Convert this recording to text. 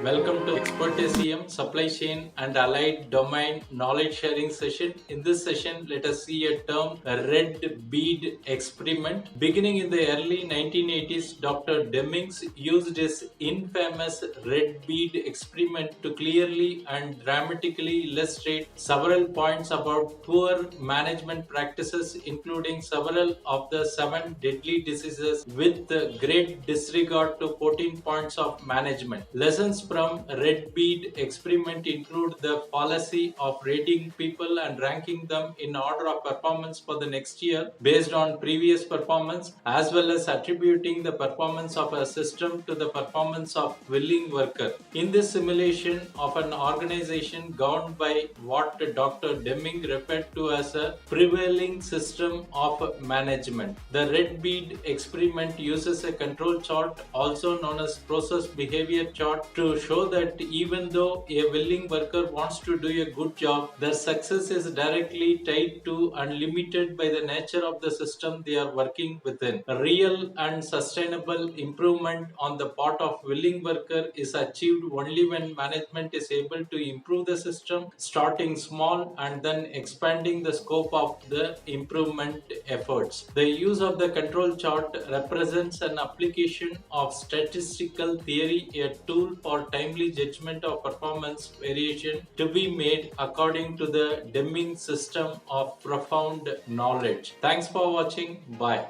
Welcome to Expert SEM Supply Chain and Allied Domain Knowledge Sharing session. In this session, let us see a term, a red bead experiment. Beginning in the early 1980s, Dr. Demings used his infamous red bead experiment to clearly and dramatically illustrate several points about poor management practices, including several of the 7 deadly diseases, with great disregard to 14 points of management. Lessons from red bead experiment include the fallacy of rating people and ranking them in order of performance for the next year based on previous performance, as well as attributing the performance of a system to the performance of willing worker. In this simulation of an organization governed by what Dr. Deming referred to as a prevailing system of management, the red bead experiment uses a control chart, also known as process behavior chart, to show that even though a willing worker wants to do a good job, their success is directly tied to and limited by the nature of the system they are working within. A real and sustainable improvement on the part of willing worker is achieved only when management is able to improve the system, starting small and then expanding the scope of the improvement efforts. The use of the control chart represents an application of statistical theory, a tool for timely judgment of performance variation to be made according to the Deming system of profound knowledge. Thanks for watching. Bye.